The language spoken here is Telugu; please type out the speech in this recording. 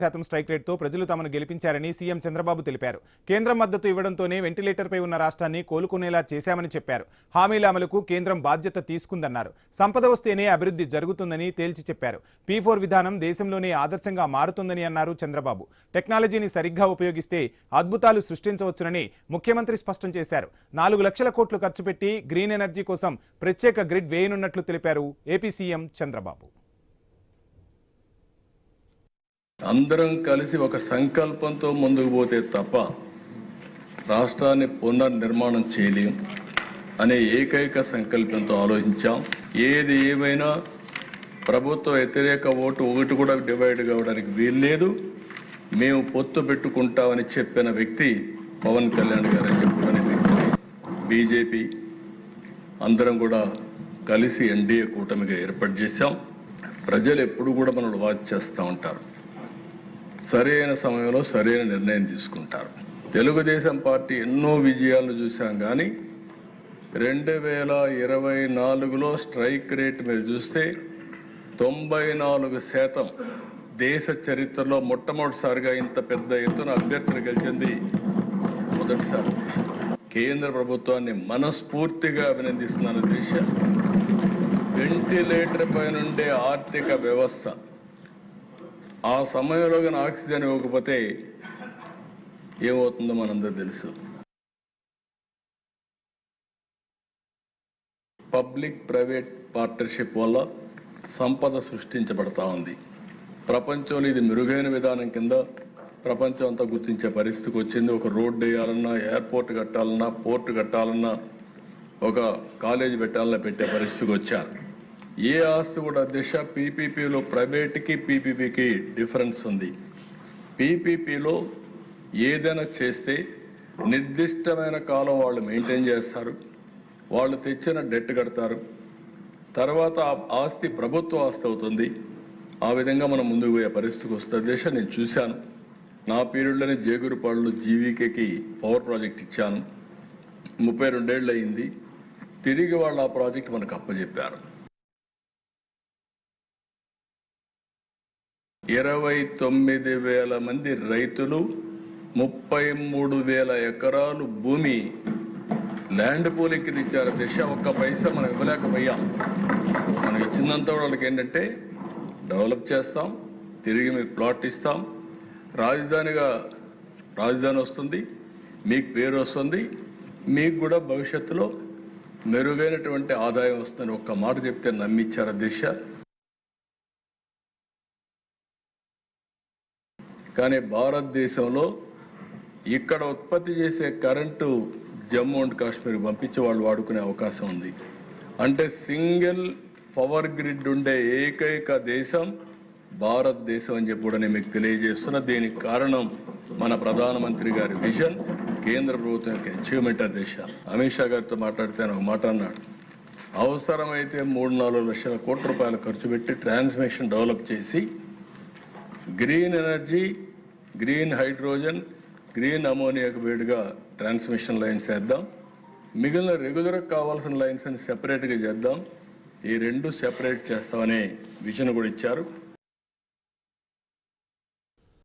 శాతం స్ట్రైక్ రేట్తో ప్రజలు తమను గెలిపించారని సీఎం చంద్రబాబు తెలిపారు. కేంద్రం మద్దతు ఇవ్వడంతోనే వెంటిలేటర్పై ఉన్న రాష్ట్రాన్ని కోలుకునేలా చేశామని చెప్పారు. హామీల అమలుకు కేంద్రం బాధ్యత తీసుకుందన్నారు. సంపద వస్తేనే అభివృద్ధి జరుగుతుందని తేల్చి చెప్పారు. P4 విధానం దేశంలోనే ఆదర్శంగా మారుతుందని అన్నారు చంద్రబాబు. టెక్నాలజీని సరిగ్గా ఉపయోగిస్తే అద్భుతాలు సృష్టించవచ్చునని ముఖ్యమంత్రి స్పష్టం చేశారు. 4 లక్షల కోట్లు ఖర్చు పెట్టి గ్రీన్ ఎనర్జీ కోసం ప్రత్యేక గ్రిడ్ వేయనున్నట్లు తెలిపారు ఏపీ సీఎం చంద్రబాబు. అందరం కలిసి ఒక సంకల్పంతో ముందుకు పోతే తప్ప రాష్ట్రాన్ని పునర్నిర్మాణం చేయలేం అనే ఏకైక సంకల్పంతో ఆలోచించాం. ఏది ఏమైనా ప్రభుత్వ వ్యతిరేక ఓటు ఒకటి కూడా డివైడ్ కావడానికి వీల్లేదు. మేము పొత్తు పెట్టుకుంటామని చెప్పిన వ్యక్తి పవన్ కళ్యాణ్ గారు అని చెప్పుకునే వ్యక్తి. బీజేపీ అందరం కూడా కలిసి ఎన్డీఏ కూటమిగా ఏర్పాటు చేశాం. ప్రజలు ఎప్పుడు కూడా మనల్ని వాచ్ చేస్తూ ఉంటారు. సరైన సమయంలో సరైన నిర్ణయం తీసుకుంటారు. తెలుగుదేశం పార్టీ ఎన్నో విజయాలను చూసాం, కానీ 2024లో స్ట్రైక్ రేట్ మీరు చూస్తే 94% దేశ చరిత్రలో మొట్టమొదటిసారిగా ఇంత పెద్ద ఎత్తున అభ్యర్థులు గెలిచింది మొదటిసారి. కేంద్ర ప్రభుత్వాన్ని మనస్ఫూర్తిగా అభినందిస్తున్న దేశం వెంటిలేటర్ పై నుండే ఆర్థిక వ్యవస్థ ఆ సమయంలో కానీ ఆక్సిజన్ ఇవ్వకపోతే ఏమవుతుందో మనందరూ తెలుసు. పబ్లిక్ ప్రైవేట్ పార్ట్నర్షిప్ వల్ల సంపద సృష్టించబడతా ఉంది. ప్రపంచంలో ఇది మెరుగైన విధానం కింద ప్రపంచం అంతా గుర్తించే పరిస్థితికి వచ్చింది. ఒక రోడ్డు వేయాలన్నా, ఎయిర్పోర్ట్ కట్టాలన్నా, పోర్టు కట్టాలన్నా, ఒక కాలేజీ పెట్టాలన్నా పెట్టే పరిస్థితికి వచ్చారు. ఏ ఆస్తి కూడా దిశ పీపీపీలో ప్రైవేట్కి పీపీపీకి డిఫరెన్స్ ఉంది. పీపీపీలో ఏదైనా చేస్తే నిర్దిష్టమైన కాలం వాళ్ళు మెయింటైన్ చేస్తారు, వాళ్ళు తెచ్చిన డెట్ కడతారు, తర్వాత ఆ ఆస్తి ప్రభుత్వ ఆస్తి అవుతుంది. ఆ విధంగా మనం ముందుకు పోయే పరిస్థితికి వస్తుంది. దిశ నేను చూశాను. నా పీరియడ్లోనే జేగురుపాడులో జీవీకేకి పవర్ ప్రాజెక్ట్ ఇచ్చాను. 32 ఏళ్ళు అయింది. తిరిగి వాళ్ళు ఆ ప్రాజెక్ట్ మనకు అప్పచెప్పారు. 29,000 మంది రైతులు, 33,000 ఎకరాలు భూమి ల్యాండ్ పూలింగ్కి ఇచ్చారు. దిశ ఒక్క పైసా మనం ఇవ్వలేకపోయాం. మనం ఇచ్చిందంతా వాళ్ళకి ఏంటంటే డెవలప్ చేస్తాం, తిరిగి మీకు ప్లాట్ ఇస్తాం, రాజధాని వస్తుంది, మీకు పేరు వస్తుంది, మీకు కూడా భవిష్యత్తులో మెరుగైనటువంటి ఆదాయం వస్తుందని ఒక్క మాట చెప్తే నమ్మిచ్చారు దిశ. కానీ భారతదేశంలో ఇక్కడ ఉత్పత్తి చేసే కరెంటు జమ్మూ అండ్ కాశ్మీర్ పంపించి వాళ్ళు వాడుకునే అవకాశం ఉంది. అంటే సింగిల్ పవర్ గ్రిడ్ ఉండే ఏకైక దేశం భారతదేశం అని చెప్పి కూడా నేను మీకు తెలియజేస్తున్నా. దీనికి కారణం మన ప్రధానమంత్రి గారి విజన్, కేంద్ర ప్రభుత్వం యొక్క అచీవ్మెంట్. దేశ అమిత్ షా గారితో మాట్లాడితే ఒక మాట అన్నాడు, అవసరమైతే 3-4 లక్షల కోట్ల రూపాయలు ఖర్చు పెట్టి ట్రాన్స్మిషన్ డెవలప్ చేసి green energy, green hydrogen, green అమోనియాకు వేడిగా ట్రాన్స్మిషన్ లైన్స్ వేద్దాం, మిగిలిన రెగ్యులర్గా కావాల్సిన లైన్స్ అని సెపరేట్గా చేద్దాం, ఈ 2 సెపరేట్ చేస్తామనే విజన్ కూడా ఇచ్చారు.